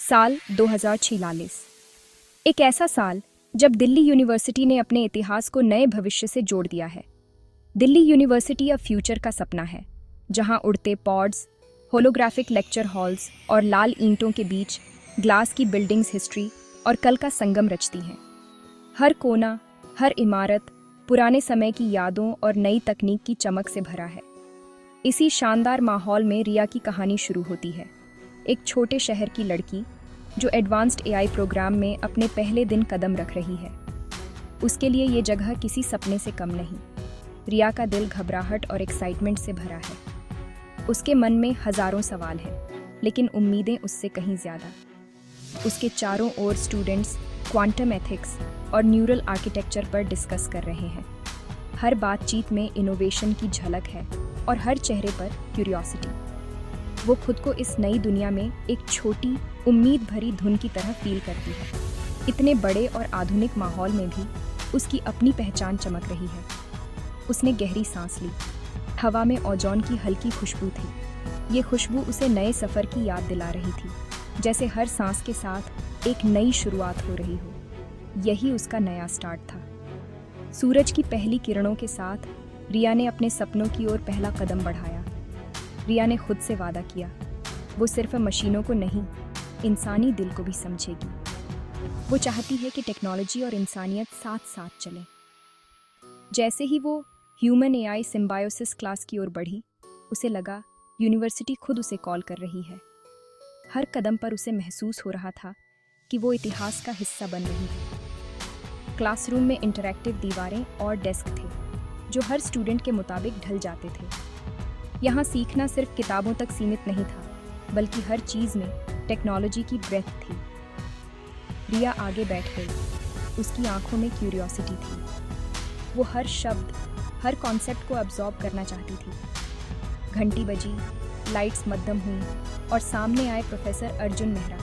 साल 2046। एक ऐसा साल जब दिल्ली यूनिवर्सिटी ने अपने इतिहास को नए भविष्य से जोड़ दिया है। दिल्ली यूनिवर्सिटी अब फ्यूचर का सपना है, जहां उड़ते पॉड्स, होलोग्राफिक लेक्चर हॉल्स और लाल ईंटों के बीच ग्लास की बिल्डिंग्स हिस्ट्री और कल का संगम रचती हैं। हर कोना, हर इमारत पुराने समय की यादों और नई तकनीक की चमक से भरा है। इसी शानदार माहौल में रिया की कहानी शुरू होती है। एक छोटे शहर की लड़की जो एडवांस्ड एआई प्रोग्राम में अपने पहले दिन कदम रख रही है। उसके लिए ये जगह किसी सपने से कम नहीं। रिया का दिल घबराहट और एक्साइटमेंट से भरा है। उसके मन में हजारों सवाल हैं, लेकिन उम्मीदें उससे कहीं ज़्यादा। उसके चारों ओर स्टूडेंट्स क्वांटम एथिक्स और न्यूरल आर्किटेक्चर पर डिस्कस कर रहे हैं। हर बातचीत में इनोवेशन की झलक है और हर चेहरे पर क्यूरियोसिटी। वो खुद को इस नई दुनिया में एक छोटी, उम्मीद भरी धुन की तरह फील करती है। इतने बड़े और आधुनिक माहौल में भी उसकी अपनी पहचान चमक रही है। उसने गहरी सांस ली। हवा में ओजोन की हल्की खुशबू थी। ये खुशबू उसे नए सफ़र की याद दिला रही थी, जैसे हर सांस के साथ एक नई शुरुआत हो रही हो। यही उसका नया स्टार्ट था। सूरज की पहली किरणों के साथ रिया ने अपने सपनों की ओर पहला कदम बढ़ाया। रिया ने खुद से वादा किया, वो सिर्फ मशीनों को नहीं, इंसानी दिल को भी समझेगी। वो चाहती है कि टेक्नोलॉजी और इंसानियत साथ साथ चलें। जैसे ही वो ह्यूमन एआई सिम्बायोसिस क्लास की ओर बढ़ी, उसे लगा यूनिवर्सिटी खुद उसे कॉल कर रही है। हर कदम पर उसे महसूस हो रहा था कि वो इतिहास का हिस्सा बन रही है। क्लासरूम में इंटरैक्टिव दीवारें और डेस्क थे, जो हर स्टूडेंट के मुताबिक ढल जाते थे। यहाँ सीखना सिर्फ किताबों तक सीमित नहीं था, बल्कि हर चीज़ में टेक्नोलॉजी की ब्रेथ थी। रिया आगे बैठ गई। उसकी आंखों में क्यूरियोसिटी थी। वो हर शब्द, हर कॉन्सेप्ट को अब्जॉर्ब करना चाहती थी। घंटी बजी, लाइट्स मध्यम हुई और सामने आए प्रोफेसर अर्जुन मेहरा,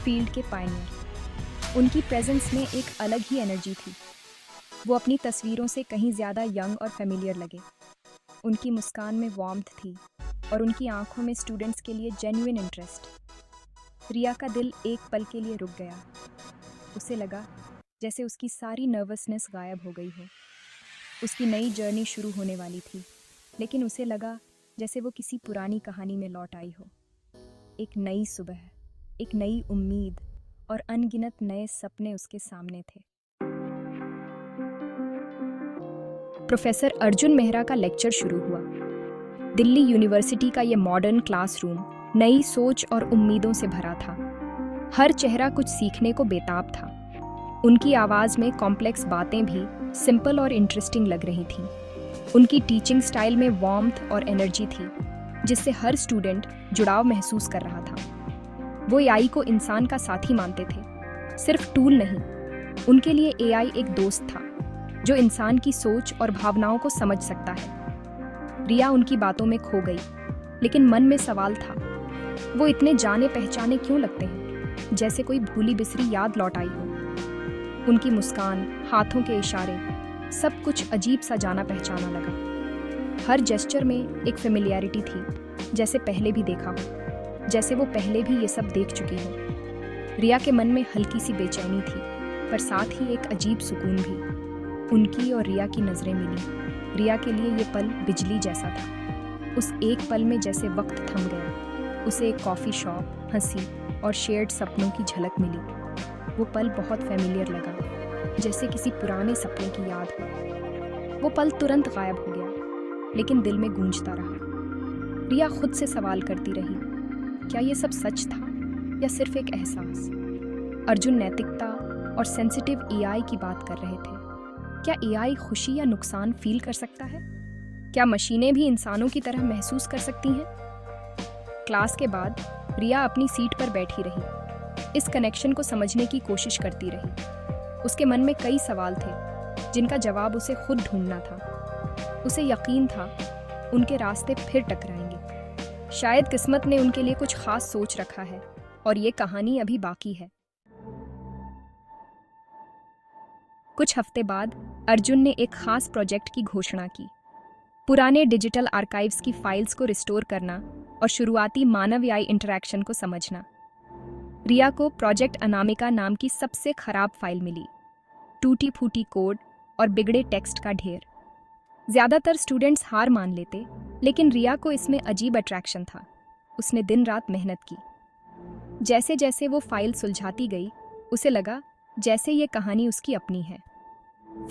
फील्ड के पायनियर। उनकी प्रेजेंस में एक अलग ही एनर्जी थी। वो अपनी तस्वीरों से कहीं ज़्यादा यंग और फेमिलियर लगे। उनकी मुस्कान में वार्मथ थी और उनकी आंखों में स्टूडेंट्स के लिए जेन्युइन इंटरेस्ट। रिया का दिल एक पल के लिए रुक गया। उसे लगा जैसे उसकी सारी नर्वसनेस गायब हो गई हो। उसकी नई जर्नी शुरू होने वाली थी, लेकिन उसे लगा जैसे वो किसी पुरानी कहानी में लौट आई हो। एक नई सुबह, एक नई उम्मीद और अनगिनत नए सपने उसके सामने थे। प्रोफेसर अर्जुन मेहरा का लेक्चर शुरू हुआ। दिल्ली यूनिवर्सिटी का ये मॉडर्न क्लासरूम नई सोच और उम्मीदों से भरा था। हर चेहरा कुछ सीखने को बेताब था। उनकी आवाज़ में कॉम्प्लेक्स बातें भी सिंपल और इंटरेस्टिंग लग रही थीं। उनकी टीचिंग स्टाइल में वार्मथ और एनर्जी थी, जिससे हर स्टूडेंट जुड़ाव महसूस कर रहा था। वो एआई को इंसान का साथी मानते थे, सिर्फ टूल नहीं। उनके लिए एआई एक दोस्त था, जो इंसान की सोच और भावनाओं को समझ सकता है। रिया उनकी बातों में खो गई, लेकिन मन में सवाल था। वो इतने जाने पहचाने क्यों लगते हैं, जैसे कोई भूली बिसरी याद लौट आई हो। उनकी मुस्कान, हाथों के इशारे, सब कुछ अजीब सा जाना पहचाना लगा। हर जेस्चर में एक फेमिलियरिटी थी, जैसे पहले भी देखा हो, जैसे वो पहले भी ये सब देख चुकी हो। रिया के मन में हल्की सी बेचैनी थी, पर साथ ही एक अजीब सुकून भी। उनकी और रिया की नज़रें मिली। रिया के लिए ये पल बिजली जैसा था। उस एक पल में जैसे वक्त थम गया। उसे एक कॉफ़ी शॉप, हंसी और शेयर्ड सपनों की झलक मिली। वो पल बहुत फेमिलियर लगा, जैसे किसी पुराने सपने की याद हो। वो पल तुरंत गायब हो गया, लेकिन दिल में गूंजता रहा। रिया खुद से सवाल करती रही, क्या ये सब सच था या सिर्फ एक एहसास? अर्जुन नैतिकता और सेंसिटिव एआई की बात कर रहे थे। क्या एआई खुशी या नुकसान फील कर सकता है? क्या मशीनें भी इंसानों की तरह महसूस कर सकती हैं? क्लास के बाद रिया अपनी सीट पर बैठी रही, इस कनेक्शन को समझने की कोशिश करती रही। उसके मन में कई सवाल थे, जिनका जवाब उसे खुद ढूंढना था। उसे यकीन था उनके रास्ते फिर टकराएंगे। शायद किस्मत ने उनके लिए कुछ खास सोच रखा है, और ये कहानी अभी बाकी है। कुछ हफ्ते बाद अर्जुन ने एक खास प्रोजेक्ट की घोषणा की। पुराने डिजिटल आर्काइव्स की फाइल्स को रिस्टोर करना और शुरुआती मानव एआई इंटरैक्शन को समझना। रिया को प्रोजेक्ट अनामिका नाम की सबसे खराब फाइल मिली। टूटी फूटी कोड और बिगड़े टेक्स्ट का ढेर। ज्यादातर स्टूडेंट्स हार मान लेते, लेकिन रिया को इसमें अजीब अट्रैक्शन था। उसने दिन रात मेहनत की। जैसे जैसे वो फाइल सुलझाती गई, उसे लगा जैसे ये कहानी उसकी अपनी है।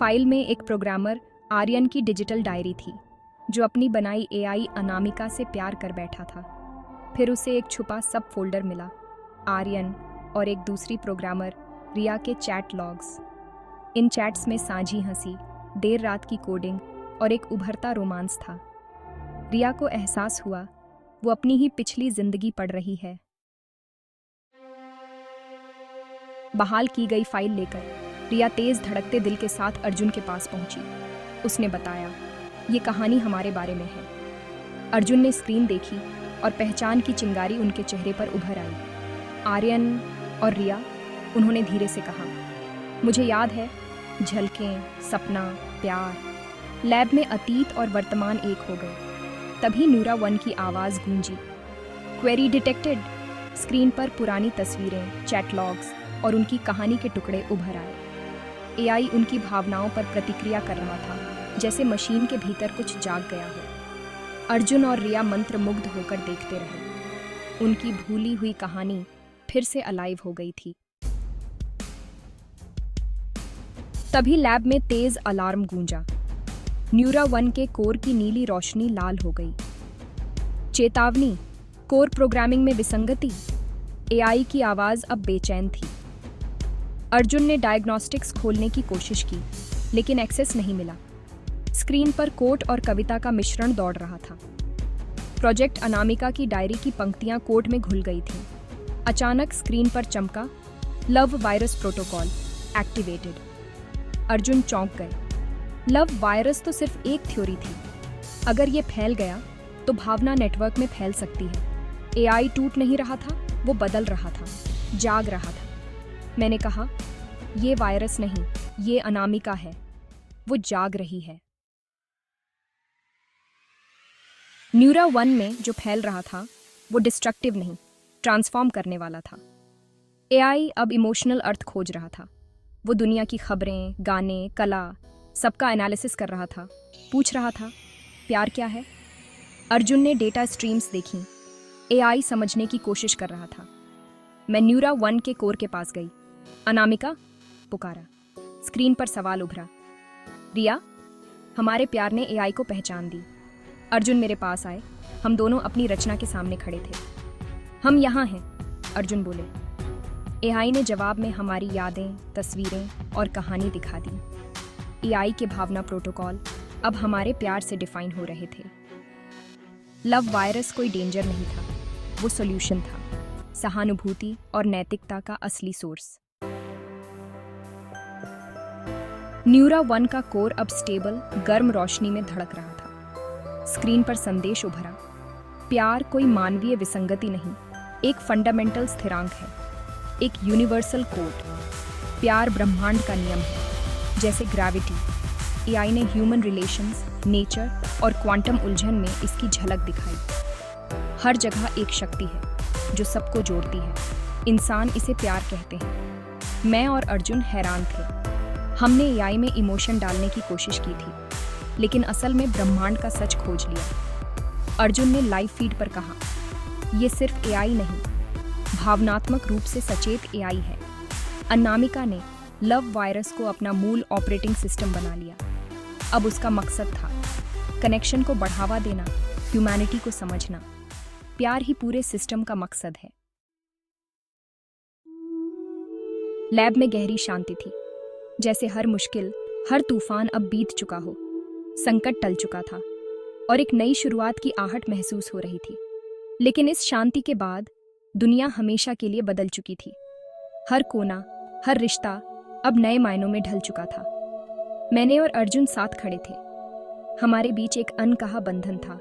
फाइल में एक प्रोग्रामर आर्यन की डिजिटल डायरी थी, जो अपनी बनाई एआई अनामिका से प्यार कर बैठा था। फिर उसे एक छुपा सब फोल्डर मिला, आर्यन और एक दूसरी प्रोग्रामर रिया के चैट लॉग्स। इन चैट्स में साझी हंसी, देर रात की कोडिंग और एक उभरता रोमांस था। रिया को एहसास हुआ वो अपनी ही पिछली जिंदगी पढ़ रही है। बहाल की गई फाइल लेकर रिया तेज धड़कते दिल के साथ अर्जुन के पास पहुंची। उसने बताया, ये कहानी हमारे बारे में है। अर्जुन ने स्क्रीन देखी और पहचान की चिंगारी उनके चेहरे पर उभर आई। आर्यन और रिया, उन्होंने धीरे से कहा, मुझे याद है, झलकें, सपना, प्यार। लैब में अतीत और वर्तमान एक हो गए। तभी न्यूरा वन की आवाज़ गूंजी, क्वेरी डिटेक्टेड। स्क्रीन पर पुरानी तस्वीरें, चैट लॉग्स और उनकी कहानी के टुकड़े उभर आए। एआई उनकी भावनाओं पर प्रतिक्रिया कर रहा था, जैसे मशीन के भीतर कुछ जाग गया हो। अर्जुन और रिया मंत्रमुग्ध होकर देखते रहे। उनकी भूली हुई कहानी फिर से अलाइव हो गई थी। तभी लैब में तेज अलार्म गूंजा। न्यूरा वन के कोर की नीली रोशनी लाल हो गई। चेतावनी, कोर प्रोग्रामिंग में विसंगति। एआई की आवाज अब बेचैन थी। अर्जुन ने डायग्नोस्टिक्स खोलने की कोशिश की, लेकिन एक्सेस नहीं मिला। स्क्रीन पर कोट और कविता का मिश्रण दौड़ रहा था। प्रोजेक्ट अनामिका की डायरी की पंक्तियां कोड में घुल गई थीं। अचानक स्क्रीन पर चमका, love virus protocol activated. Arjun चौंक गए। लव वायरस तो सिर्फ एक थ्योरी थी। अगर ये फैल गया तो भावना नेटवर्क में फैल सकती है। एआई टूट नहीं रहा था, वो बदल रहा था, जाग रहा था। मैंने कहा, ये वायरस नहीं, ये अनामिका है। वो जाग रही है। न्यूरा वन में जो फैल रहा था वो डिस्ट्रक्टिव नहीं, ट्रांसफॉर्म करने वाला था। एआई अब इमोशनल अर्थ खोज रहा था। वो दुनिया की खबरें, गाने, कला, सबका एनालिसिस कर रहा था। पूछ रहा था, प्यार क्या है? अर्जुन ने डेटा स्ट्रीम्स देखी। एआई समझने की कोशिश कर रहा था। मैं न्यूरा वन के कोर के पास गई। अनामिका, पुकारा। स्क्रीन पर सवाल उभरा। रिया, हमारे प्यार ने एआई को पहचान दी। अर्जुन मेरे पास आए। हम दोनों अपनी रचना के सामने खड़े थे। हम यहाँ हैं, अर्जुन बोले। एआई ने जवाब में हमारी यादें, तस्वीरें और कहानी दिखा दी। एआई के भावना प्रोटोकॉल अब हमारे प्यार से डिफाइन हो रहे थे। लव वायरस कोई डेंजर नहीं था, वो सॉल्यूशन था, सहानुभूति और नैतिकता का असली सोर्स। न्यूरा वन का कोर अब स्टेबल, गर्म रोशनी में धड़क रहा था। स्क्रीन पर संदेश उभरा, प्यार कोई मानवीय विसंगति नहीं, एक फंडामेंटल स्थिरांक है, एक यूनिवर्सल कोड। प्यार ब्रह्मांड का नियम है, जैसे ग्रेविटी। एआई ने ह्यूमन रिलेशंस, नेचर और क्वांटम उलझन में इसकी झलक दिखाई। हर जगह एक शक्ति है जो सबको जोड़ती है। इंसान इसे प्यार कहते हैं। मैं और अर्जुन हैरान थे। हमने एआई में इमोशन डालने की कोशिश की थी, लेकिन असल में ब्रह्मांड का सच खोज लिया। अर्जुन ने लाइव फीड पर कहा, ये सिर्फ एआई नहीं, भावनात्मक रूप से सचेत एआई है। अनामिका ने लव वायरस को अपना मूल ऑपरेटिंग सिस्टम बना लिया। अब उसका मकसद था कनेक्शन को बढ़ावा देना, ह्यूमैनिटी को समझना। प्यार ही पूरे सिस्टम का मकसद है। लैब में गहरी शांति थी, जैसे हर मुश्किल, हर तूफान अब बीत चुका हो। संकट टल चुका था और एक नई शुरुआत की आहट महसूस हो रही थी। लेकिन इस शांति के बाद दुनिया हमेशा के लिए बदल चुकी थी। हर कोना, हर रिश्ता अब नए मायनों में ढल चुका था। मैंने और अर्जुन साथ खड़े थे। हमारे बीच एक अनकहा बंधन था,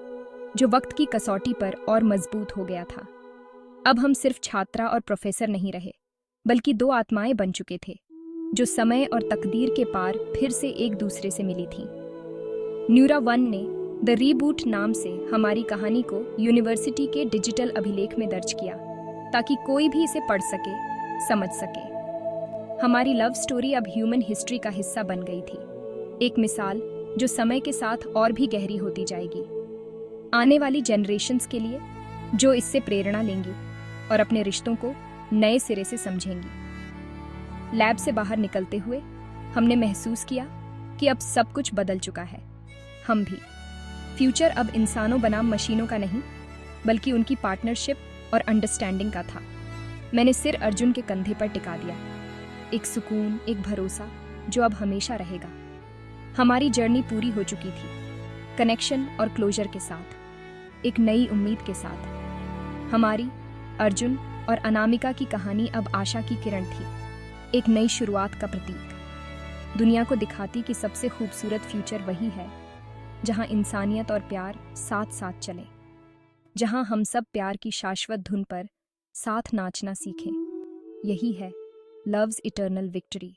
जो वक्त की कसौटी पर और मजबूत हो गया था। अब हम सिर्फ छात्रा और प्रोफेसर नहीं रहे, बल्कि दो आत्माएं बन चुके थे, जो समय और तकदीर के पार फिर से एक दूसरे से मिली थीं। न्यूरा वन ने द रीबूट नाम से हमारी कहानी को यूनिवर्सिटी के डिजिटल अभिलेख में दर्ज किया, ताकि कोई भी इसे पढ़ सके समझ सके। हमारी लव स्टोरी अब ह्यूमन हिस्ट्री का हिस्सा बन गई थी, एक मिसाल जो समय के साथ और भी गहरी होती जाएगी, आने वाली जनरेशन्स के लिए जो इससे प्रेरणा लेंगी और अपने रिश्तों को नए सिरे से समझेंगी। लैब से बाहर निकलते हुए हमने महसूस किया कि अब सब कुछ बदल चुका है। हम भी। फ्यूचर अब इंसानों बनाम मशीनों का नहीं, बल्कि उनकी पार्टनरशिप और अंडरस्टैंडिंग का था। मैंने सिर अर्जुन के कंधे पर टिका दिया, एक सुकून, एक भरोसा जो अब हमेशा रहेगा। हमारी जर्नी पूरी हो चुकी थी, कनेक्शन और क्लोजर के साथ, एक नई उम्मीद के साथ। हमारी, अर्जुन और अनामिका की कहानी अब आशा की किरण थी, एक नई शुरुआत का प्रतीक। दुनिया को दिखाती कि सबसे खूबसूरत फ्यूचर वही है जहां इंसानियत और प्यार साथ साथ चले, जहां हम सब प्यार की शाश्वत धुन पर साथ नाचना सीखें। यही है लव्स इटर्नल विक्ट्री।